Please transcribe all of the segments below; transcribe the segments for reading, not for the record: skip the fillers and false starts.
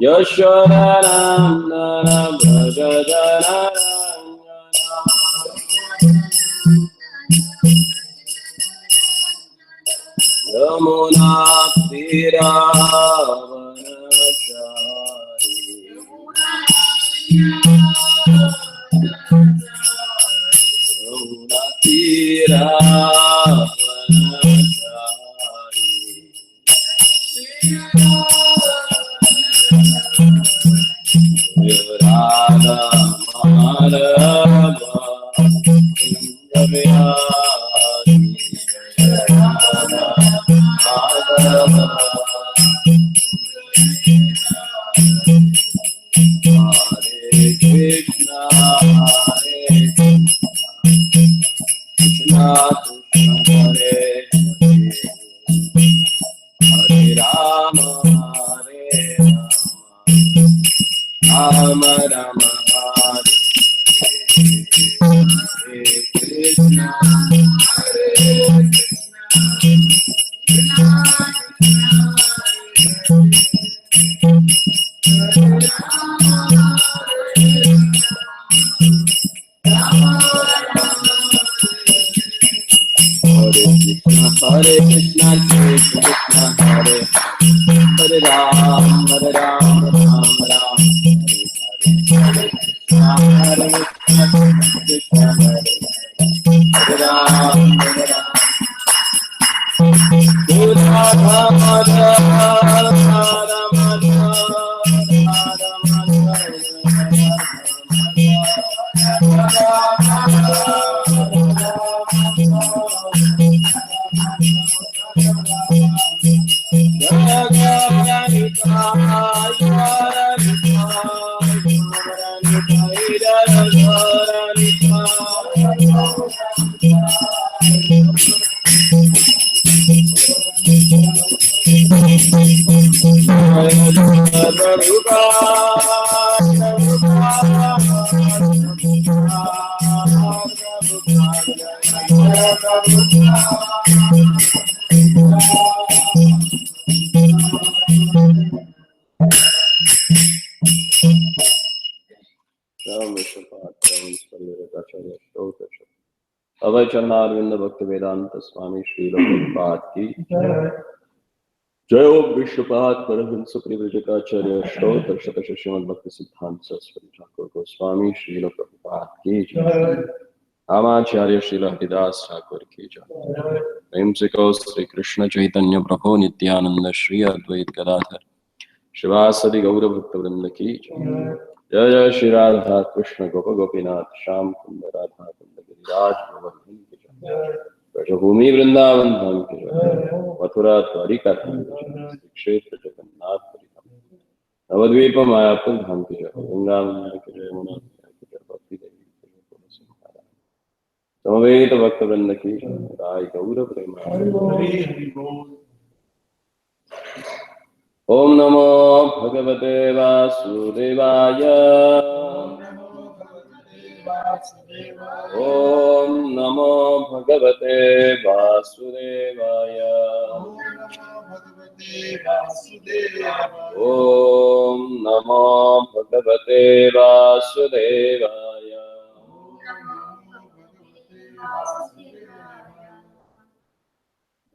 Yashodanandana Bhajajanarayana Yamuna Tiravanachari Yamuna Tiravanachari Radha Madhava Kunjavihari Radha Madhava Hare Krishna Hare Krishna Krishna Hare Hare Rama Hare Rama Rama Rama Hare Hare Krishna Hare Krishna Hare Krishna Krishna Hare Hare Ram Ram Ram Hare Hare Krishna Hare Ram अभय चरणारविंद भक्त वेदांत स्वामी श्री प्रभुपाद की जय। विश्वपाद परमहंस परिव्राजकाचार्य स्तोत्र शतश श्रीमद् भक्ति सिद्धांत सरस्वती ठाकुर गोस्वामी श्री प्रभुपाद की जय। रामाचार्य श्रील हरिदास ठाकुर की जय। प्रेम से कहो श्री कृष्ण चैतन्य प्रभु नित्यानंद श्री अद्वैत गदाधर शिवासदि गौर भक्त वृंद की जय। जय जय श्री राधा कृष्ण गोप गोपीनाथ श्याम कुंद राधा कुंद गिरिराज गोवर्धन की जय। ब्रजभूमि वृंदावन धाम की जय। मथुरा द्वारिका धाम की जय। क्षेत्र जगन्नाथ पुरी धाम नवद्वीप मायापुर धाम की जय। वृंदावन की जय। यमुना की जय। भक्ति देवी की जय। तुलसी महाराज समवेत भक्त वृंद की जय। राय गौर प्रेम। ओम नमो भगवते वासुदेवाय। ओम नमो भगवते वासुदेवाय। ओम नमो भगवते वासुदेवाय।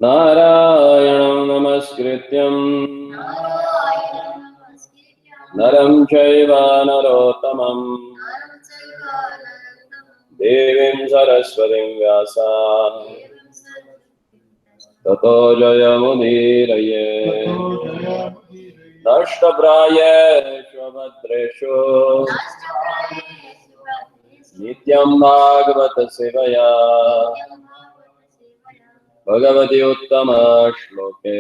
नारायणं नमस्कृत्यं नरं चैव नरोत्तमं देवीं सरस्वतीं व्यासं ततो जयमुदीरये। नष्टप्रायेषु भद्रेषु नित्यं भागवत सेवया भगवती उत्तम श्लोके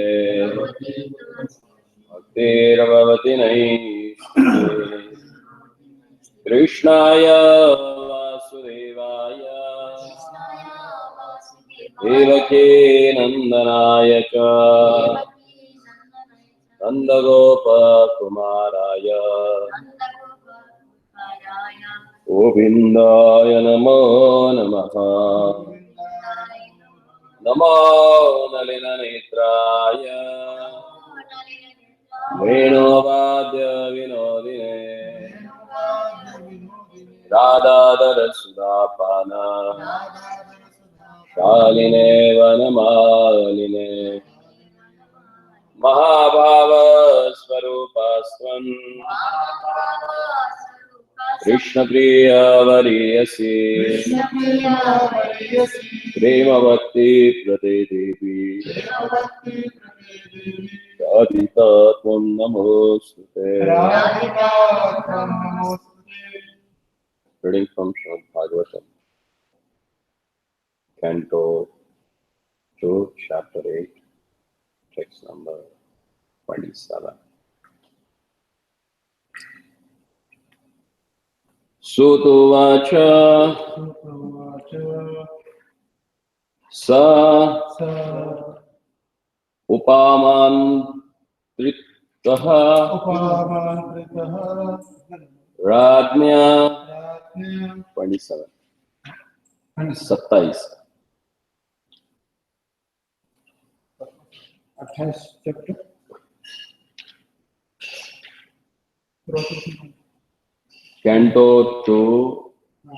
भक्तिर्भवति नैष्ठिकी। कृष्णाय वासुदेवाय देवकी नंदनाय च नंदगोपकुमाराय गोविन्दाय नमो नमः। नमो नलिननेत्राय वेणुवाद्य विनोदिने राधाधर सुधापान शालिने वनमालिने महाभाव स्वरूपास्त्वं कृष्ण प्रिय वरीयसी प्रेम भक्ति प्रदे देवी राधिका त्वं नमोस्तुते। Reading from Srimad Bhagavatam, Canto 2, Chapter 8, text number 27. Sutuvacha sa upamantritah Rajnya 27 27 chapter Canto 2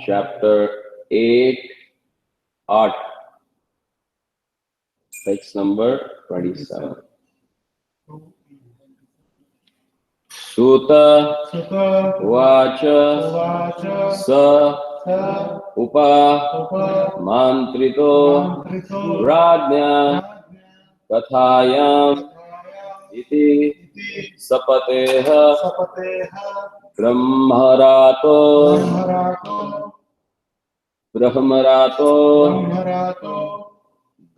Chapter 8 8 text number 27. Suta Vacha Sa Upa Mantrito Rajnya Kathayam Iti Sapateha Brahmarato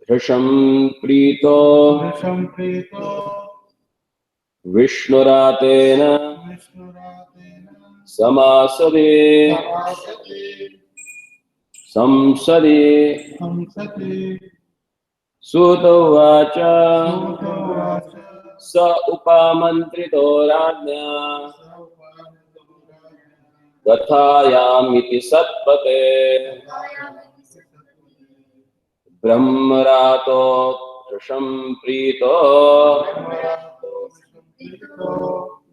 Dhrisham Prito Vishnuratena Samasade Samsade Sutavacha Sa Upamantrito Rajnya Gathayamiti Satpate Brahmarato Dhrisham Prito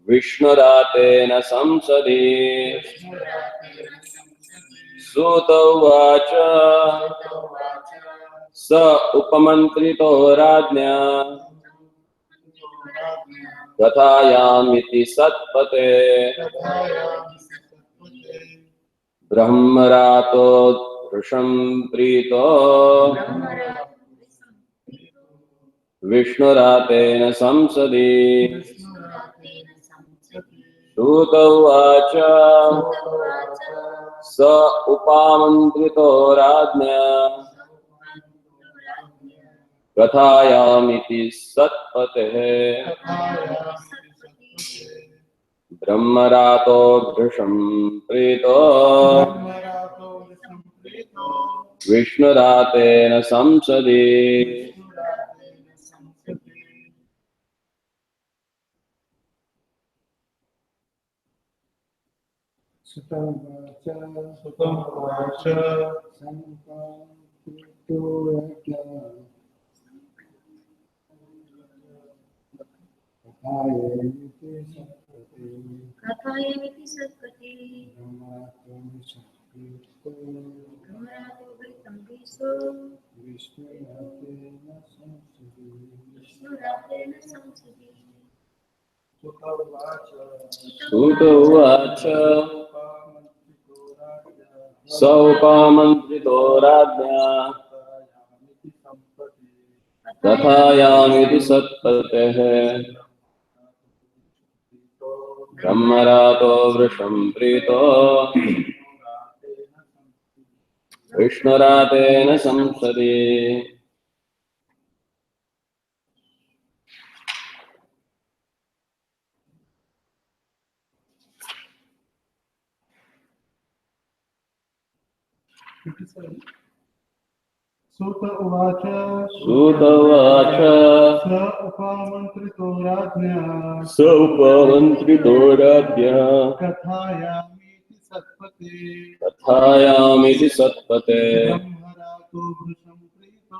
Vishnuratena Samsade Sutavacha Sa Upamantrito Rajnya Gathayamiti Satpate Brahmarato Dhrisham Prito Vishnuratena Samsade Sutavacha Sa Upamantrito Rajnya Gathayamiti Satpate Brahmarato Dhrisham Prito Vishnuratena Samsade Kathayamiti Satpati Vishnuratena Samsade Sutavacha Sa Upamantrito Rajnya Gathayamiti Satpate Brahmarato Dhrisham Prito Vishnuratena Samsade Suta Uvacha Sa Upamantrito Rajnya Kathayamiti Satpate Kathayamiti Satpate Brahmarato Dhrisham Prito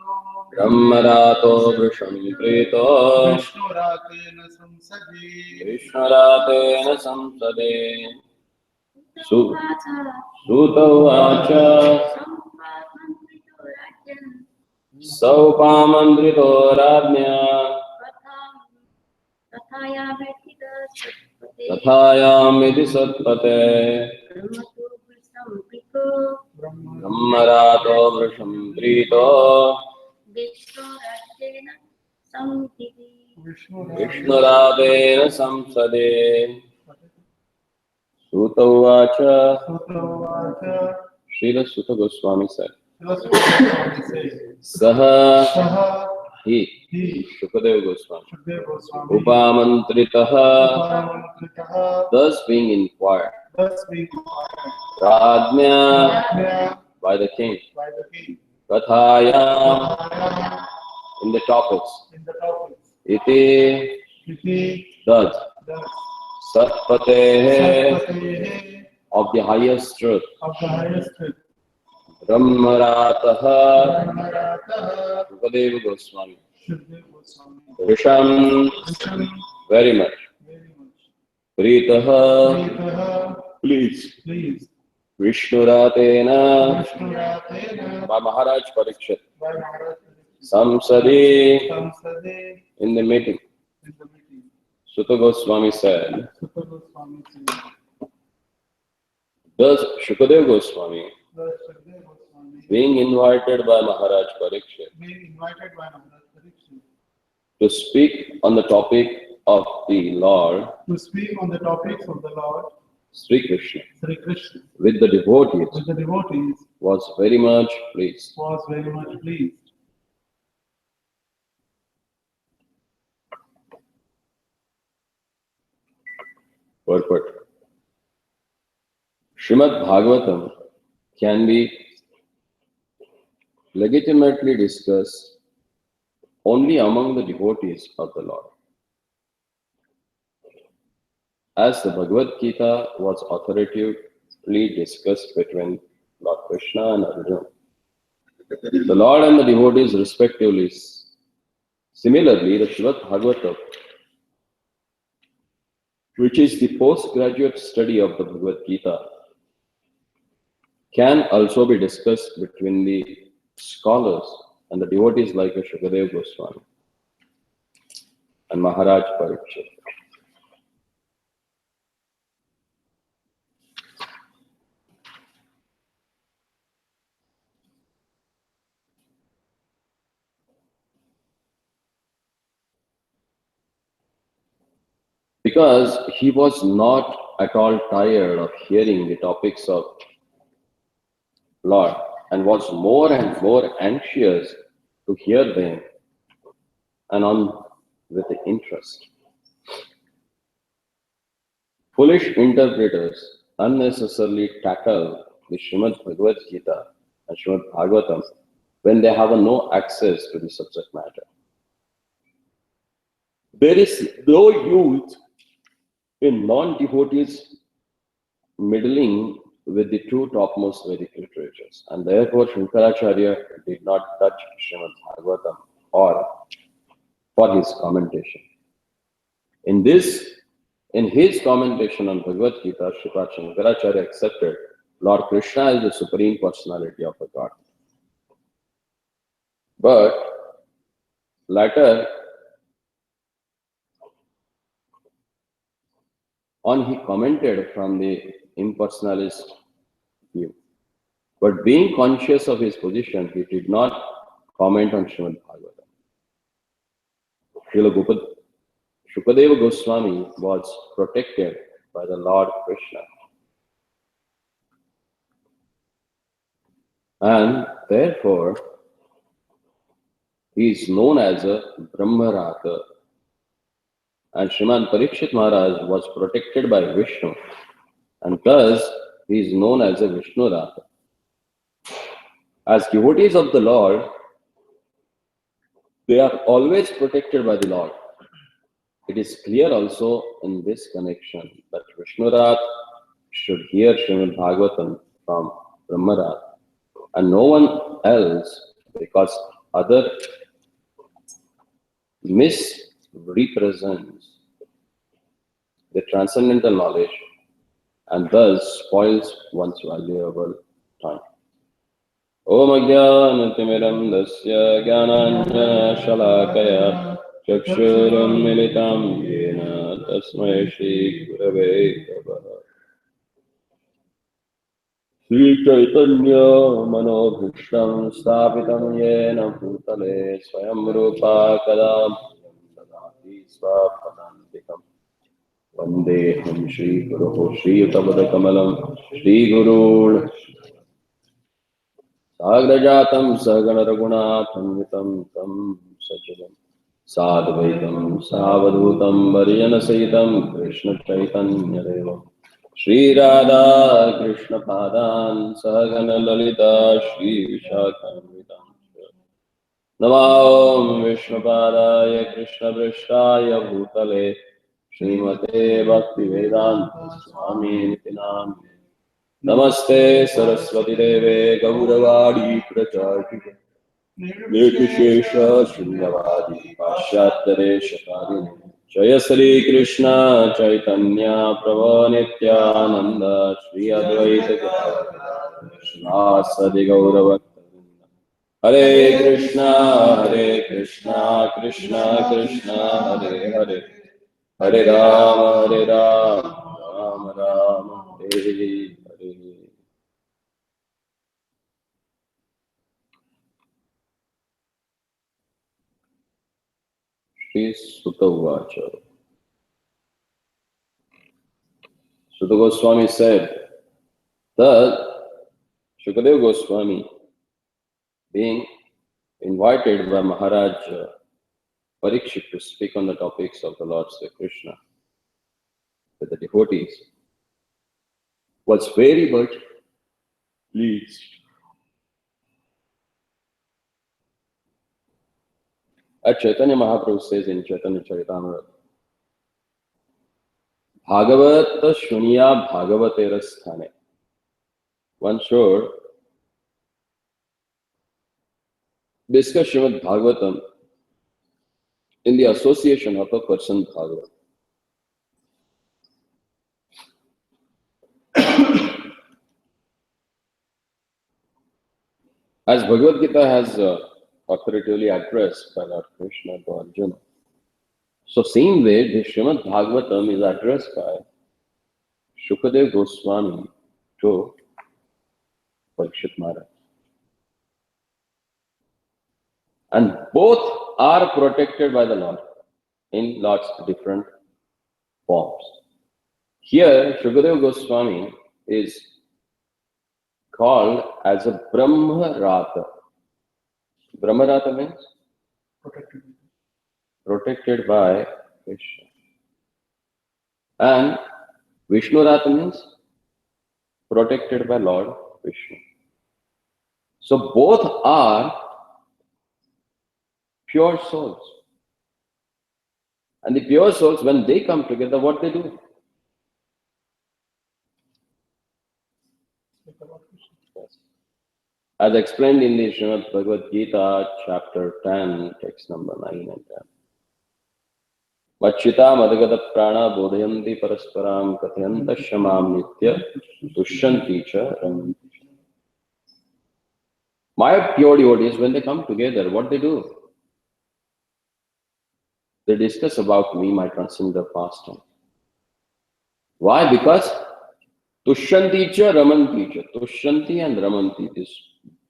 ब्रह्मरातो वृषं Preeto विष्णुरातेन संसदि विष्णुरातेन संसदे सु- उवाच सूत उवाच सम्पामन्त्रितो राज्यं सौपामन्त्रितो राज्ञा तथायामिति सत्पते ब्रह्मरातो वृषं प्रीतो विष्णुरातेन संसदे सूत उवाच उवाच श्रील सुत Goswami said सः सह ही हि Shukdev Goswami Sukhdev Goswami upamantritah उपामन्त्रितः thus being inquired thus being Rajnya inquired by the king by the king Kathaya in the topics in the topics iti iti thus thus Satpatehe Satpatehe of the highest truth of the highest truth Brahmaratah Brahmaratah Shukadeva Goswami Sukhdev Goswami Risham Vishnu very much very much Pritah Pritah please please Vishnuratena Vishnuratena by Maharaj Parikshit by Maharaj Samsadi Samsade in the meeting in the meeting Sutta Goswami said Sutta Goswami said thus Shukadeva Goswami thus Sukhdev Goswami being invited by Maharaj Parikshit being invited by Maharaj Parikshit to speak on the topic of the Lord to speak on the topics of the Lord Sri Krishna Sri Krishna with the devotees with the devotees was very much pleased. was very much pleased. Purport. Srimad Bhagavatam can be legitimately discussed only among the devotees of the Lord. As the Bhagavad Gita was authoritatively discussed between Lord Krishna and Arjuna, the Lord and the devotees respectively. Similarly, the Srimad Bhagavatam, which is the postgraduate study of the Bhagavad Gita, can also be discussed between the scholars and the devotees like Shukadeva Goswami and Maharaj Parikshit. Because he was not at all tired of hearing the topics of Lord and was more and more anxious to hear them and on with interest. Foolish interpreters unnecessarily tackle the Srimad Bhagavad Gita and Srimad Bhagavatam when they have no access to the subject matter. There is no use in non-devotees middling with the two topmost Vedic literatures, and therefore Shankaracharya did not touch Srimad Bhagavatam or for his commentation. In his commentation on Bhagavad Gita, Sripad Shankaracharya accepted Lord Krishna as the Supreme Personality of the God. But later on he commented from the impersonalist view. But being conscious of his position, he did not comment on Srimad Bhagavatam. Srila Shukadeva Goswami was protected by the Lord Krishna. And therefore, he is known as a Brahmarata. And Sriman Parikshit Maharaj was protected by Vishnu. And thus, he is known as a Vishnurata. As devotees of the Lord, they are always protected by the Lord. It is clear also in this connection that Vishnurat should hear Srimad Bhagavatam from Brahmarat and no one else, because other misrepresents the transcendental knowledge and thus spoils one's valuable time. Om Ajnanatimiram Dasya Jnananjana Shalakaya Chakshuram Militam Yena Tasmai Shri Gurave Namaha. Sri Chaitanya Manobhishtam Sthapitam Yena Bhutale Swayam Rupa Kadam Dadati Swapadantikam Vandeham Shri Guru Shri Utabada Shri Guru Sagrajatam Saganaragunatham Tam Sachivam Sadvaitam Savadutam Variyana Sahitam Krishna Chaitanya Devam Shri Radha Krishna Padan Sahagana Lalita Shri Vishakhamritam Namo Vishnu Padaya Krishna Vrishaya Bhutale Srimate Bhakti Vedanta Swami Nitinam Namaste Saraswati Deve Gauravadi Prachartike Nirvishesha Shunyavadi Pashyatare Shakadini Jaya Sri Krishna Chaitanya Prabhu Nityananda Shri Advaita Gadadhara Sri Gauravakta Hare Krishna Krishna Krishna Hare Hare Hare Rama Rama Hare Hare. Shri Sutta Uvacha. Sutta Goswami said that Shukadeva Goswami, being invited by Maharaj Parikshit to speak on the topics of the Lord Sri Krishna with the devotees, was very much pleased. As Chaitanya Mahaprabhu says in Chaitanya Charitamrita, Bhagavat Shunya Bhagavatera Sthane. One should discuss Srimad Bhagavatam in the association of a person Bhagavat. As Bhagavad Gita has authoritatively addressed by Lord Krishna to Arjuna, so same way the Srimad Bhagavatam is addressed by Shukadeva Goswami to Parikshit Maharaj. And both are protected by the Lord in Lord's different forms. Here, Shukadeva Goswami is called as a Brahmarata. Brahmarata means? Protected by Krishna. And Vishnurata means? Protected by Lord Vishnu. So both are pure souls. And the pure souls, when they come together, what they do? Yes. As explained in the Srimad Bhagavad Gita, chapter 10, text number 9 and 10. Vachita madagata prana bodhayanti parasparam kathayanta shamam nitya dushyanti cha ramanti. My pure devotees, when they come together, what they do? They discuss about me, my transcendental pastime. Why? Because Tushyanti cha Ramanti cha. Tushyanti and Ramanti, these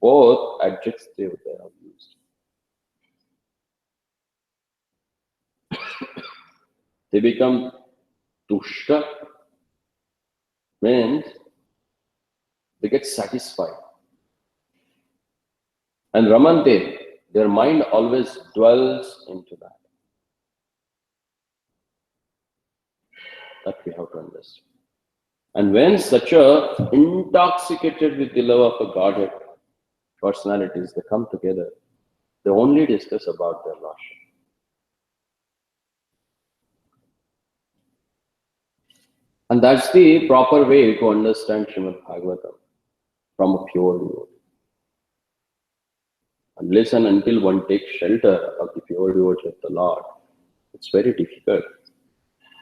both adjectives they have used. They become Tushya, means they get satisfied. And Ramante, their mind always dwells into that. That we have to understand. And when such a intoxicated with the love of a Godhead personalities, they come together, they only discuss about their Lordship. And that's the proper way to understand Srimad Bhagavatam from a pure devotee. Unless and until one takes shelter of the pure devotion of the Lord, it's very difficult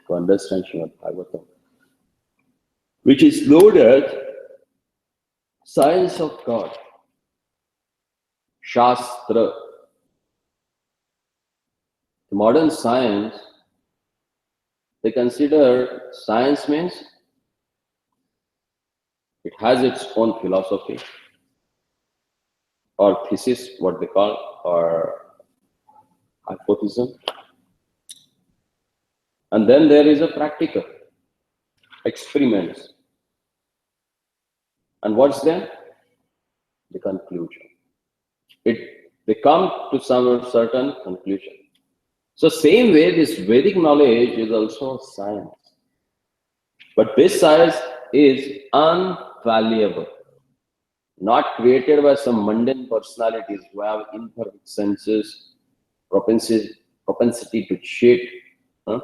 to understand Srimad Bhagavatam, which is known as science of God, Shastra. The modern science, they consider science means it has its own philosophy or thesis, what they call, or hypothesis. And then there is a practical, experiments. And what's there? The conclusion. They come to some certain conclusion. So same way, this Vedic knowledge is also science. But this science is unvaluable, not created by some mundane personalities who have imperfect senses, propensity to cheat. Huh?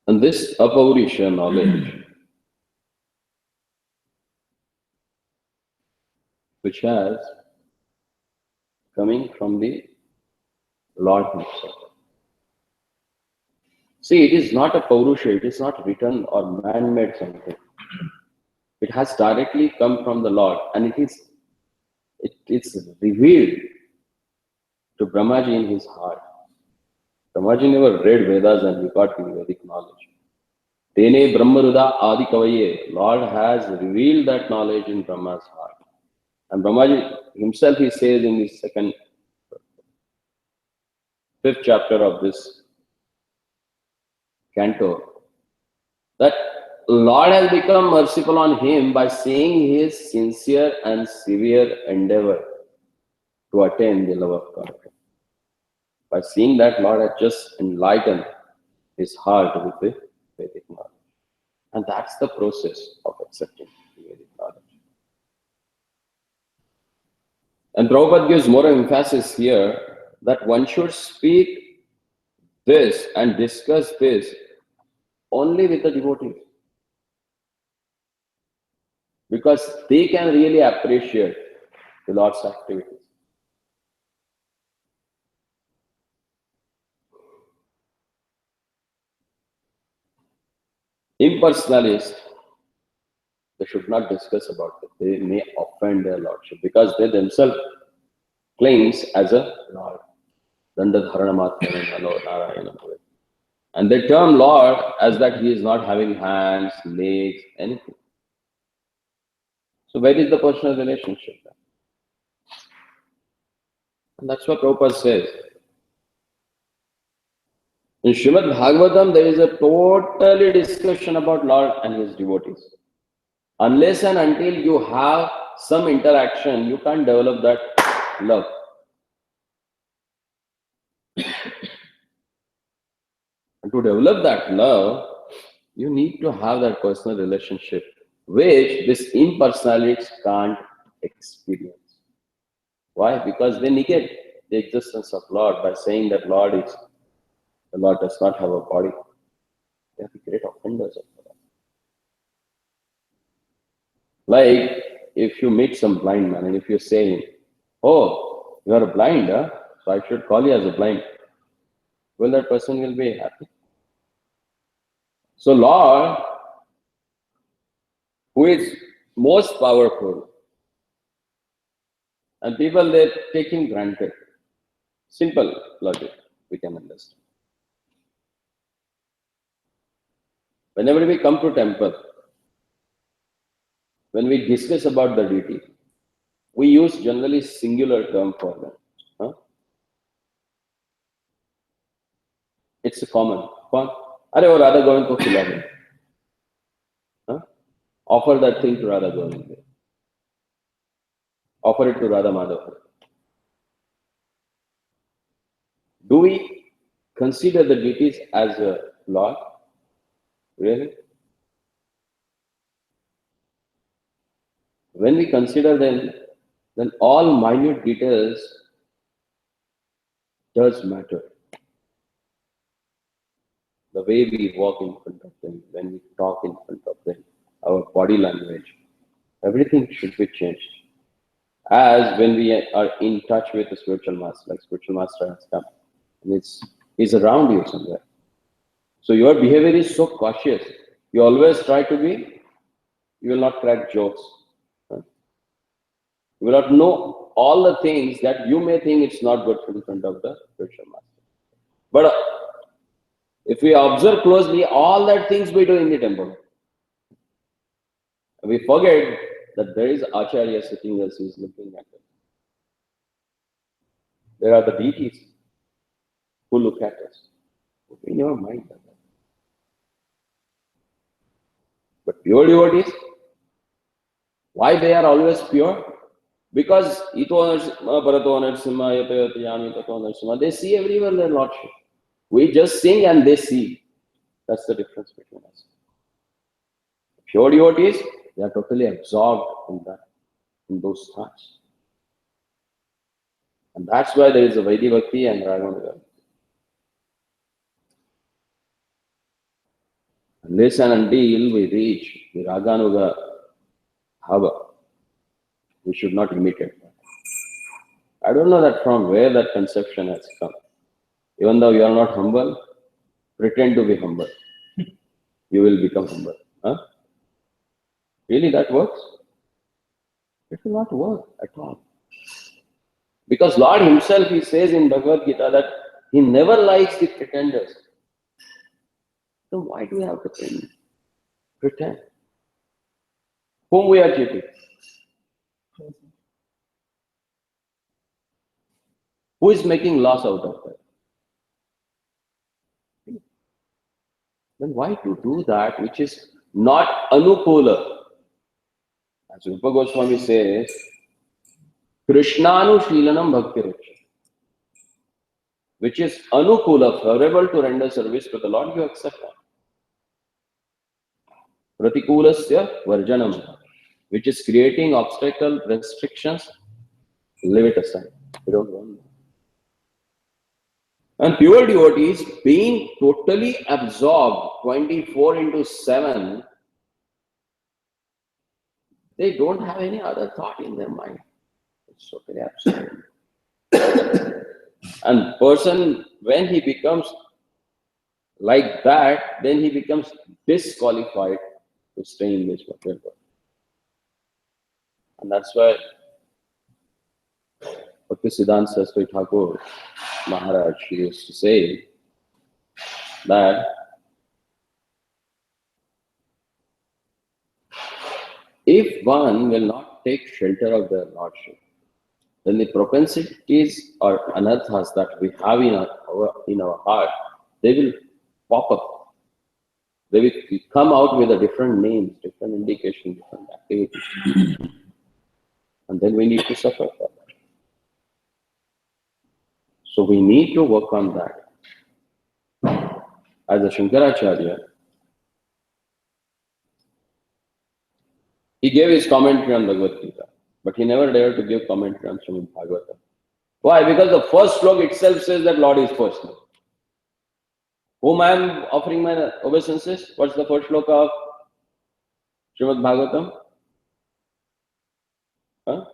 And this Apaurisha knowledge, which has coming from the Lord Himself. See, it is not a Paurusha, it is not written or man-made something. It has directly come from the Lord, and it's revealed to Brahmaji in his heart. Brahmaji never read Vedas and he got the Vedic knowledge. Tene Brahmaruda Adi Kavaye, Lord has revealed that knowledge in Brahma's heart. And Brahmaji himself, he says in the fifth chapter of this canto, that Lord has become merciful on him by seeing his sincere and severe endeavor to attain the love of God. By seeing that, Lord has just enlightened his heart with the Vedic knowledge. And that's the process of accepting the Vedic knowledge. And Prabhupada gives more emphasis here that one should speak this and discuss this only with the devotees, because they can really appreciate the Lord's activities. Impersonalists, they should not discuss about it. They may offend their Lordship because they themselves claims as a Lord. And they term Lord as that he is not having hands, legs, anything. So where is the personal relationship? And that's what Prabhupada says. In Srimad Bhagavatam, there is a totally discussion about Lord and his devotees. Unless and until you have some interaction, you can't develop that love. And to develop that love, you need to have that personal relationship, which this impersonalities can't experience. Why? Because they negate the existence of Lord by saying that the Lord does not have a body. They are the great offenders of the Lord. Like if you meet some blind man and if you say, "Oh, you are blind, huh? So I should call you as a blind." Well, that person will be happy. So Lord, who is most powerful, and people they take him granted. Simple logic, we can understand. Whenever we come to temple, when we discuss about the deity, we use generally singular term for them. Huh? It's a common. Are or Radha Govind ko khila hai. Huh? Offer that thing to Radha Govind. Offer it to Radha Madhava. Do we consider the deities as a Lord? Really? When we consider them, then all minute details does matter. the way we walk in front of them, when we talk in front of them, our body language, everything should be changed. As when we are in touch with the spiritual master, like spiritual master has come, and he's around you somewhere. So your behavior is so cautious. You always try to be, you will not crack jokes. You will not know all the things that you may think it's not good in front of the spiritual master. But if we observe closely, all that things we do in the temple, we forget that there is Acharya sitting as he's looking at us. There are the deities who look at us. In your mind. But pure devotees, why they are always pure? Because they see everywhere their Lordship. We just sing and they see. That's the difference between us. Pure devotees, they are totally absorbed in that, in those thoughts. And that's why there is a Vaidhi Bhakti and Raganuga. Unless and until we reach the Raganuga Bhava, we should not imitate that. I don't know that from where that conception has come. Even though you are not humble, pretend to be humble. You will become humble. Huh? Really, that works? It will not work at all. Because Lord Himself, He says in Bhagavad Gita that He never likes the pretenders. So why do we have to pretend? Whom we are cheating? Who is making loss out of that? Then why to do that which is not anukula? As Rupa Goswami says, Krishnanu Shrilanam Bhakti, which is anukula, favorable to render service to the Lord, you accept that. Pratikulasya Varjanam, which is creating obstacle, restrictions, leave it aside. We don't want that. And pure devotees, being totally absorbed 24/7, they don't have any other thought in their mind. It's totally absorbed. And person, when he becomes like that, then he becomes disqualified to stay in this material world. And that's why Bhaktisiddhanta Saraswati Thakur Maharaj used to say that if one will not take shelter of their Lordship, then the propensities or anarthas that we have in our heart, they will pop up. They will come out with a different names, different indication, different activities. And then we need to suffer for that. So we need to work on that. As a Shankaracharya, he gave his commentary on Bhagavad Gita, but he never dared to give commentary on SRIMAD Bhagavatam. Why? Because the first slok itself says that Lord is first. Whom I am offering my obeisances? What's the first slok of SRIMAD Bhagavatam? Huh?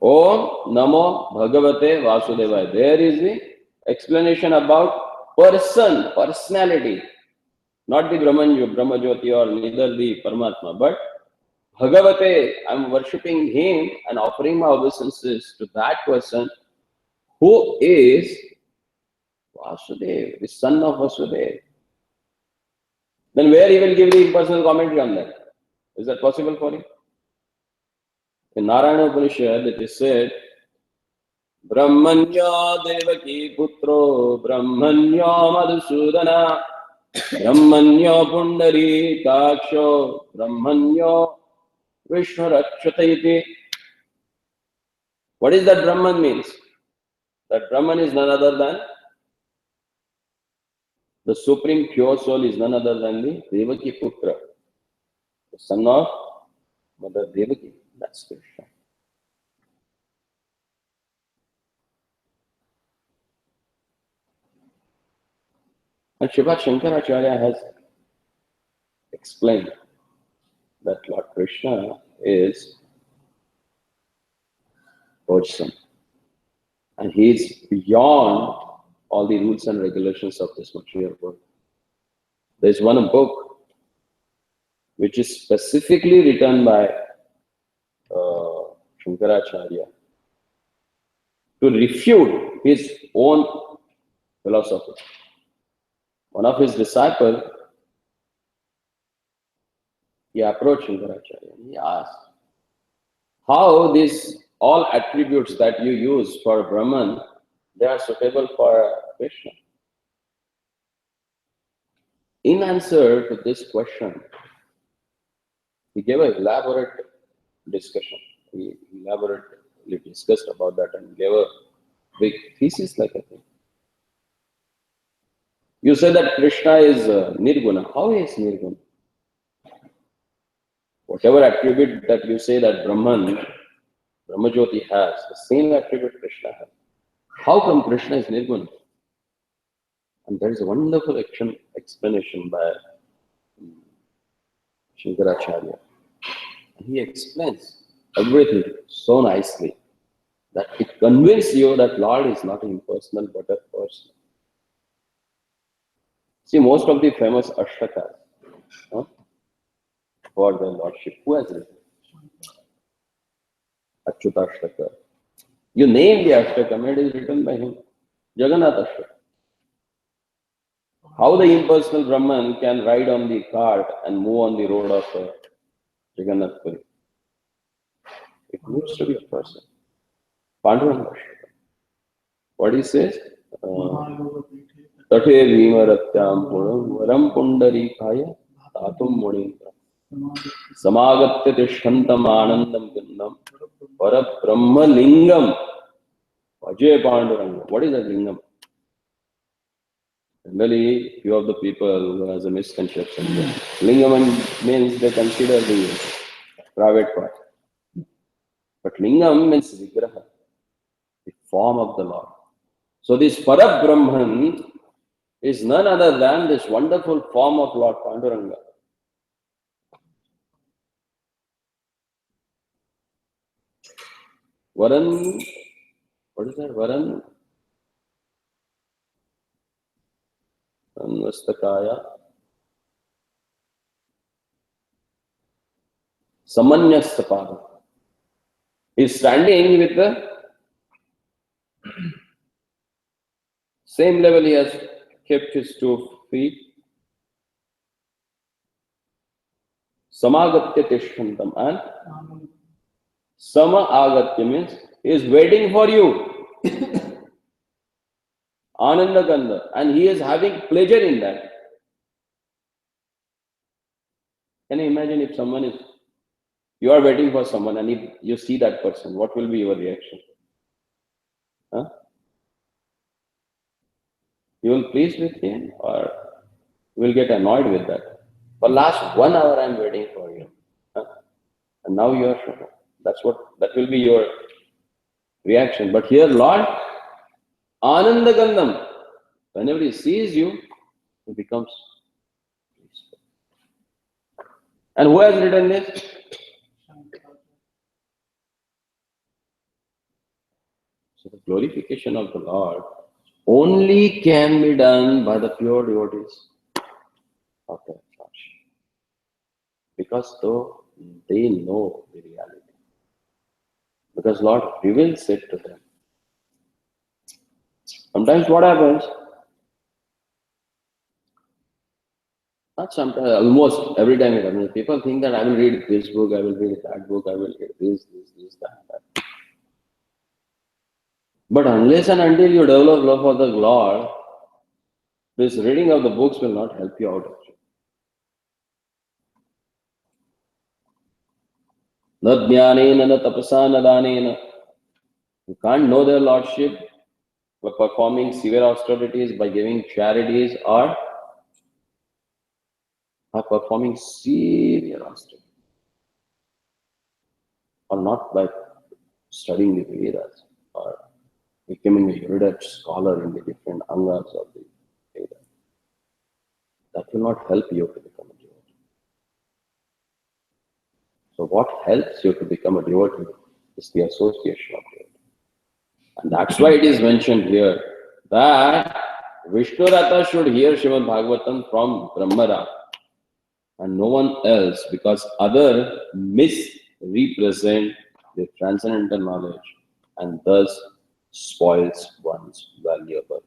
Om Namo Bhagavate Vasudevaya. There is the explanation about person, personality. Not the Brahmajyoti or neither the Paramatma, but Bhagavate. I am worshipping Him and offering my obeisances to that person who is Vasudev, the son of Vasudev. Then where he will give the impersonal commentary on that? Is that possible for him? In Narayana Upanishad, it is said, Brahmanya Devaki Putro, Brahmanya Madhusudana, Brahmanya Pundari Taksho, Brahmanya Vishnu Rakshataiti. What is that Brahman means? That Brahman is none other than the supreme pure soul, is none other than the Devaki Putra, the son of Mother Devaki. That's Krishna. And Sripad Shankaracharya has explained that Lord Krishna is person, and he is beyond all the rules and regulations of this material world. There is one book which is specifically written by Shankaracharya to refute his own philosophy. One of his disciples, he approached Shankaracharya and he asked, how these all attributes that you use for Brahman, they are suitable for Krishna? In answer to this question, he gave an elaborate discussion. He elaborately discussed about that and gave a big thesis like a thing. You say that Krishna is Nirguna. How is Nirguna? Whatever attribute that you say that Brahmajyoti has, the same attribute Krishna has. How come Krishna is Nirguna? And there is a wonderful explanation by Shankaracharya. He explains everything so nicely that it convinces you that Lord is not impersonal but a person. See, most of the famous ashtakas for the Lordship, who has written? Achyuta Ashtaka. You name the Ashtaka, it is written by him. Jagannath Ashtaka. How the impersonal Brahman can ride on the cart and move on the road of Jagannath Puri? It needs to be a person. Panduranga Ashtaka. What he says? Tate Vimaratyam Puram Varam Pundarikaya Tatum Mudinka Samagatya Tishkantam Anandam Gandam Para Brahma Lingam Vajay Panduranga. What is that lingam? Generally, few of the people who has a misconception. Lingam means they consider the private part. But lingam means vigraha, the form of the Lord. So this Parabrahman is none other than this wonderful form of Lord Panduranga. Varan, what is that? Varan Anvastakaya Samanyastapada. He is standing with the same level. He has kept his 2 feet. Samagatya Tishkantam, and Sama Agatya means he is waiting for you. Ananda Gandha, and he is having pleasure in that. Can you imagine if you are waiting for someone and if you see that person, what will be your reaction? Huh? You will please with him or you will get annoyed with that. For last 1 hour I am waiting for you. Huh? And now you are sure. That will be your reaction. But here, Lord, Ananda Gandham, whenever he sees you, he becomes peaceful. And who has written this? So the glorification of the Lord only can be done by the pure devotees of the Lordship. Because though they know the reality. Because Lord reveals it to them. Sometimes what happens? Not sometimes, almost every time it happens. People think that I will read this book, I will read that book, I will read this, that. But unless and until you develop love for the Lord, this reading of the books will not help you out. Na jnanena na tapasa na danena. You can't know their Lordship by performing severe austerities, by giving charities, or by performing severe austerities. Or not by studying the Vedas, or becoming a erudite scholar in the different angas of the Vedas. that will not help you to become a devotee. So what helps you to become a devotee is the association of devotee. And that's why it is mentioned here that Vishnu Rata should hear Srimad Bhagavatam from Brahmara and no one else, because other misrepresent the transcendental knowledge and thus spoils one's valuable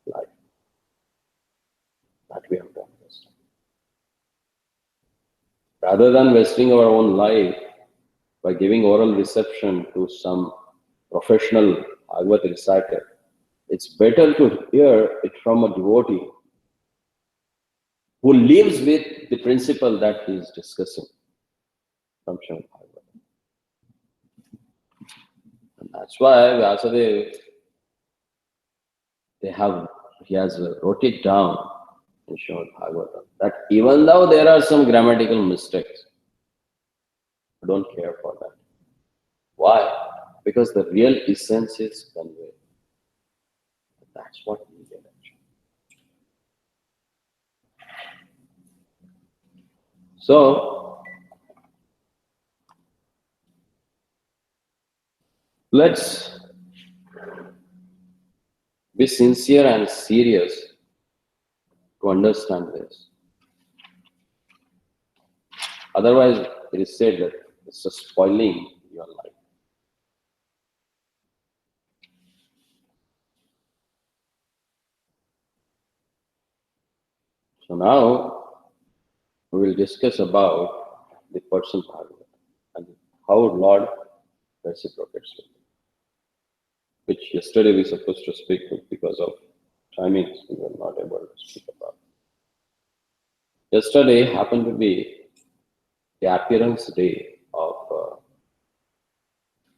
life. That we have to understand. Rather than wasting our own life by giving oral reception to some professional Bhagavat reciter, it's better to hear it from a devotee who lives with the principle that he is discussing from Srimad Bhagavatam. And that's why Vyasadeva, he has wrote it down in Srimad Bhagavatam that even though there are some grammatical mistakes, I don't care for that. Why? Because the real essence is conveyed. That's what we get actually. So, let's be sincere and serious to understand this. Otherwise, it is said that it's just spoiling your life. So now, we will discuss about the person Bhagavat and how Lord reciprocates with it, which yesterday we were supposed to speak with because of timings, we were not able to speak about. Yesterday happened to be the appearance day of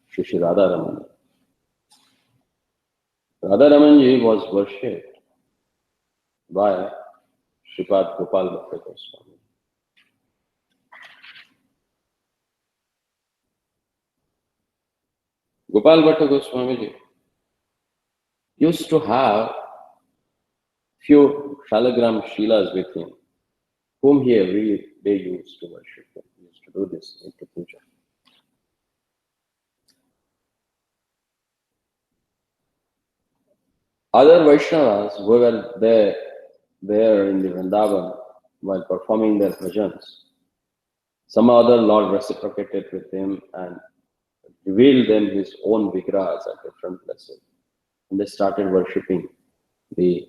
Shri Radha Ramanji was worshipped by Sripad Gopal Bhatta Goswami. Gopal Bhatta Goswami used to have few shalagram Shilas with him, whom he every day used to worship him. He used to do this into puja. Other Vaishnavas who were there in the Vrindavan while performing their bhajans, some other Lord reciprocated with him and revealed them his own vigrahas at different places. And they started worshipping the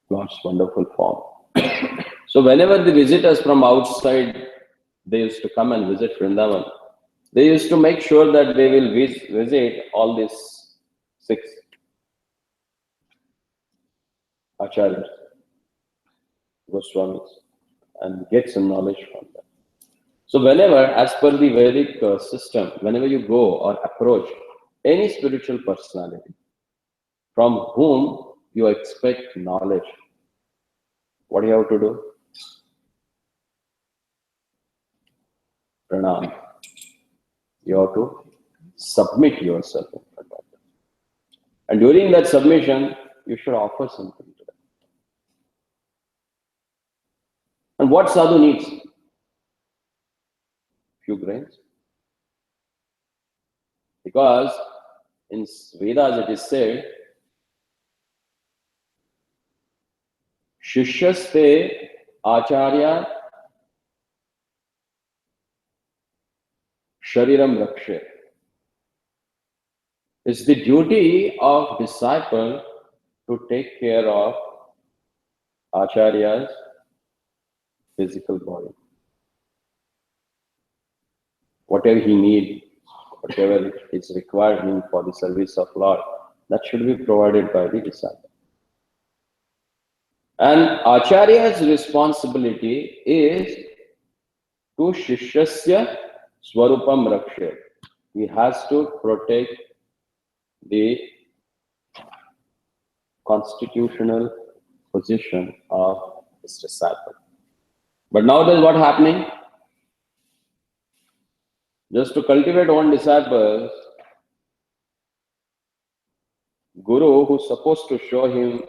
Lord's wonderful form. So whenever the visitors from outside, they used to come and visit Vrindavan, they used to make sure that they will visit all these 6 acharyas, Goswamis, and get some knowledge from them. So whenever, as per the Vedic system, whenever you go or approach any spiritual personality from whom you expect knowledge, what do you have to do? Pranam. You have to submit yourself in front of them. And during that submission, you should offer something to them. And what sadhu needs? Few grains. Because in Vedas it is said, Shishyaste Acharya Shariram Rakshe. It's the duty of disciple to take care of Acharya's physical body. Whatever he needs, whatever is required him for the service of Lord, that should be provided by the disciple. And Acharya's responsibility is to Shishyasya Swarupam Rakshe. He has to protect the constitutional position of his disciple. But nowadays what happening? Just to cultivate one disciples, Guru, who's supposed to show him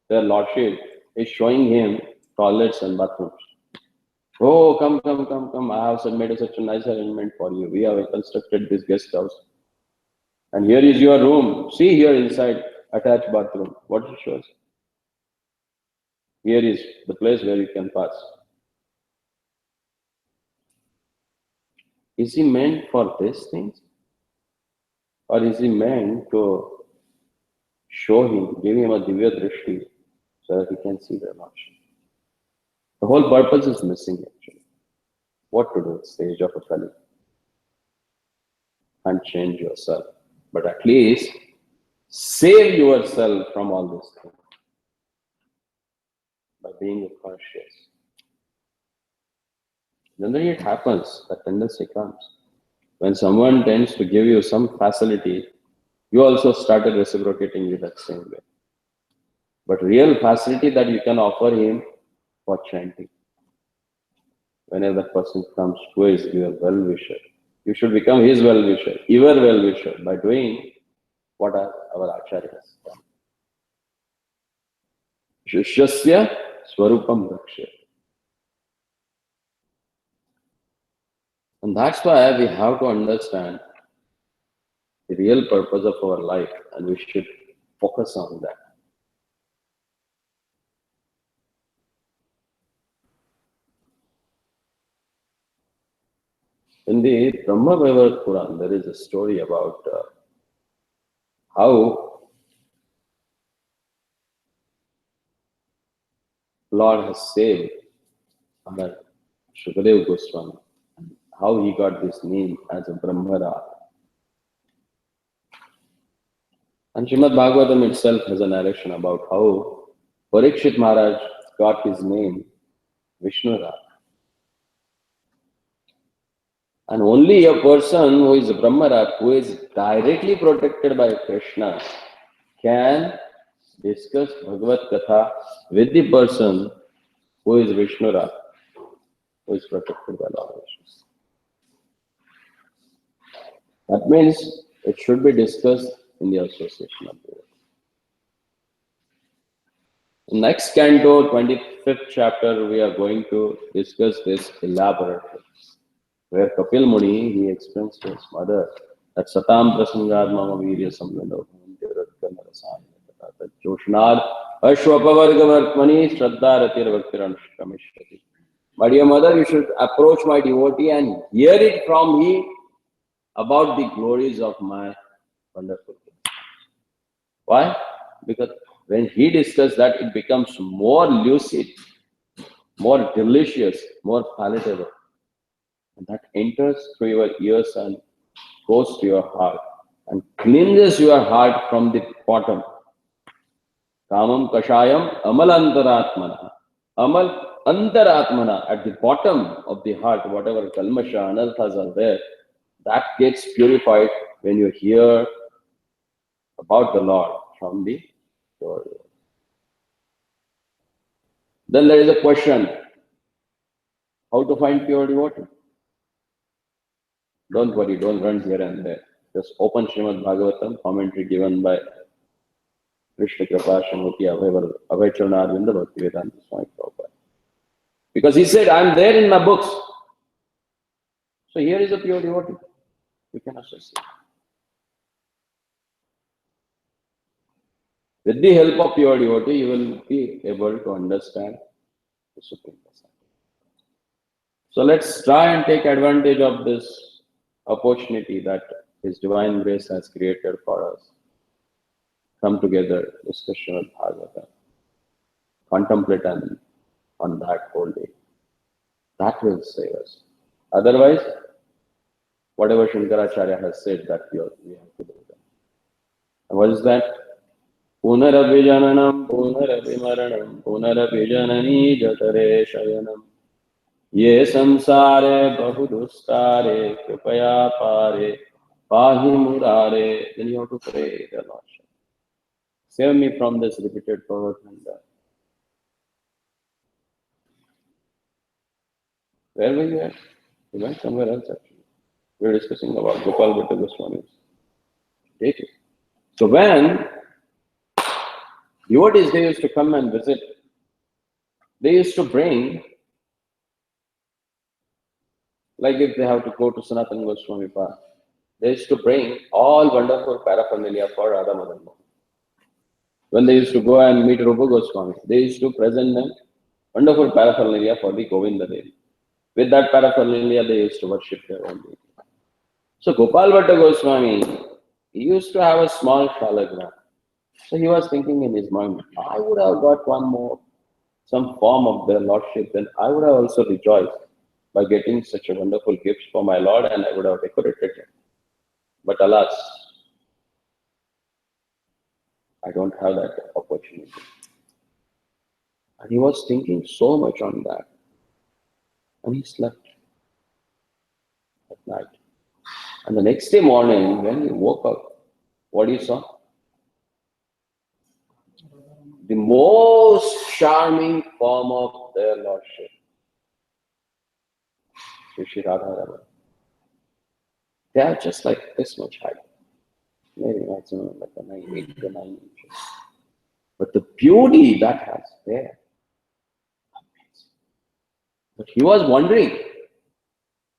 their lordship, is showing him toilets and bathrooms. Oh, come, come, come, come. I have made such a nice arrangement for you. We have constructed this guest house. And here is your room. See here inside, attached bathroom. What it shows? Here is the place where you can pass. Is he meant for these things? Or is he meant to show him, give him a divya drishti so that he can see the Lordship? The whole purpose is missing actually. What to do at the stage of a Kali? And change yourself. But at least save yourself from all these things by being conscious. Generally it happens, that tendency comes. When someone tends to give you some facility, you also started reciprocating you that same way. But real facility that you can offer him for chanting. Whenever that person comes, who is your well-wisher, you should become his well-wisher, your well-wisher, by doing what our acharyas done. Shishyasya swarupam rakshya. And that's why we have to understand the real purpose of our life, and we should focus on that. In the Brahma Bhagavat Puran, there is a story about how Lord has saved our Shukadeva Goswami, and how he got this name as a Brahmara. And Srimad Bhagavatam itself has a narration about how Parikshit Maharaj got his name Vishnuraj. And only a person who is a Brahmara, who is directly protected by Krishna, can discuss Bhagavad Katha with the person who is Vishnura, who is protected by Lord Vishnu. That means it should be discussed in the association of the world. Next canto, 25th chapter, we are going to discuss this elaborately. Where Kapil Muni, he explains to his mother that Satam Prasangad Mama Virya Samvendo that Joshnad Ashwapavargavartmani Shraddha Ratir Bhaktiranshkamishati. My dear mother, you should approach my devotee and hear it from me about the glories of my wonderful King. Why? Because when he discusses that, it becomes more lucid, more delicious, more palatable. And that enters through your ears and goes to your heart and cleanses your heart from the bottom. Kamam kashayam amal antaratmana. Amal antaratmana, at the bottom of the heart, whatever kalmasha, anarthas are there, that gets purified when you hear about the Lord from the door. Then there is a question, how to find pure devotee? Don't worry, don't run here and there. Just open Srimad Bhagavatam, commentary given by Krishna Kripa Shamoti Abhay Charnarvinda Bhakti Vedanta Swami Prabhupada. Because he said, I am there in my books. So here is a pure devotee. You can associate. With the help of pure devotee, you will be able to understand the Supreme Personality. So let's try and take advantage of this opportunity that His Divine Grace has created for us. Come together, discuss Srimad Bhagavatam, contemplate on that whole day. That will save us. Otherwise, whatever Shankaracharya has said, that we have to do that. And what is that? Punaravijananam, punaravimaranam, punaravijanani jatare shayanam. Ye samsare bahudustare kripaya pare pahi murare. Then you have to pray the Lordship. Save me from this repeated power and where were you at? We went somewhere else actually. We were discussing about Gopal Bhatta Goswami. Take it. So when devotees, they used to come and visit they used to bring, like if they have to go to Sanatana Goswami Park, they used to bring all wonderful paraphernalia for Radha Madan Mohan. When they used to go and meet Rupa Goswami, they used to present them wonderful paraphernalia for the Govinda Devi. With that paraphernalia, they used to worship their own deity. So Gopal Bhatta Goswami, he used to have a small shalagram. So he was thinking in his mind, I would have got one more, some form of their lordship, then I would have also rejoiced by getting such a wonderful gift for my Lord, and I would have decorated him. But alas, I don't have that opportunity. And he was thinking so much on that. And he slept at night. And the next day morning, when he woke up, what he saw? The most charming form of their lordship, Shri Radha. They are just like this much height, maybe maximum like 8 to 9 inches. But the beauty that has there, amazing. But he was wondering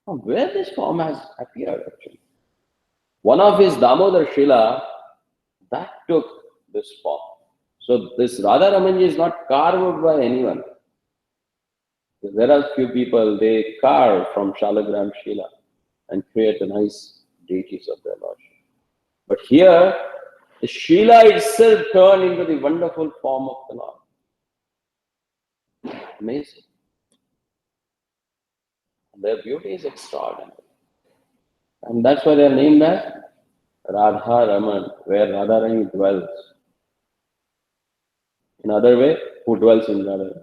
where this form has appeared actually. One of his Damodar Shila, that took this form. So this Radha Ramanji is not carved by anyone. There are few people, they carve from Shalagram Shila and create a nice deities of their lordship. But here, the Shila itself turned into the wonderful form of the Lord. Amazing. Their beauty is extraordinary. And that's why they are named as Radha Raman, where Radharani dwells. In other way, who dwells in Radharani?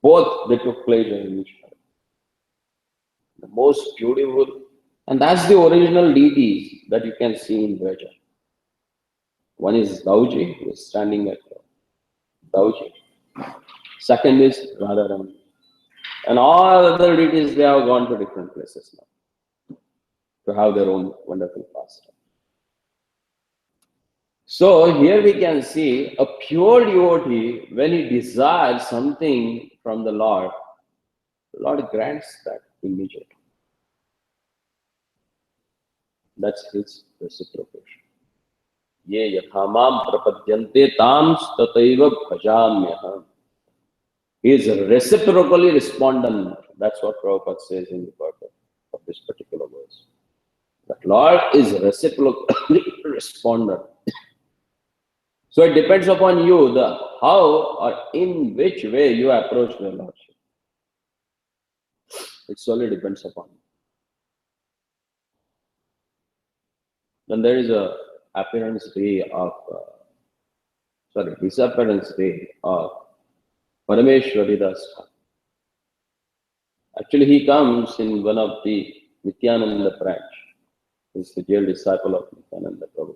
Both they took pleasure in each other. The most beautiful, and that's the original deities that you can see in Vraja. One is Dauji, who is standing at Dauji. Second is Radharani. And all other deities, they have gone to different places now to have their own wonderful pastime. So here we can see a pure devotee, when he desires something from the Lord grants that immediately. That's his reciprocation. Ye yathamam prapadyante tam tataiva bhajamyaham. He is reciprocally respondent. That's what Prabhupada says in the purport of this particular verse. That Lord is reciprocally respondent. So it depends upon you, the how or in which way you approach the Lordship. It solely depends upon you. Then there is a disappearance day of Parameshwari Das. Actually, he comes in one of the Nityananda branch. He's the dear disciple of Nityananda Prabhu,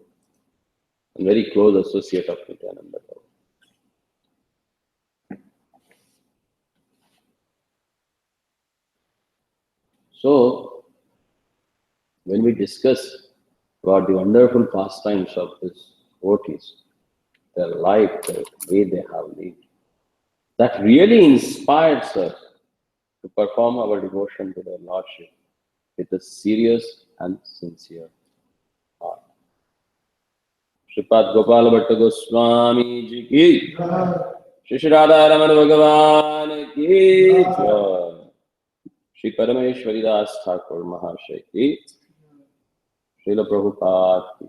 and very close associate of Nityananda Prabhu. So, when we discuss about the wonderful pastimes of these devotees, their life, the way they have lived, that really inspires us to perform our devotion to their Lordship with a serious and sincere heart. Shripad Gopal Bhatta Goswami Ji ki, Shri Radha Raman Bhagavan ki jai, Shri Parameshwari Das Thakur Mahashay ki, Srila Prabhupada ki.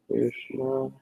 Krishna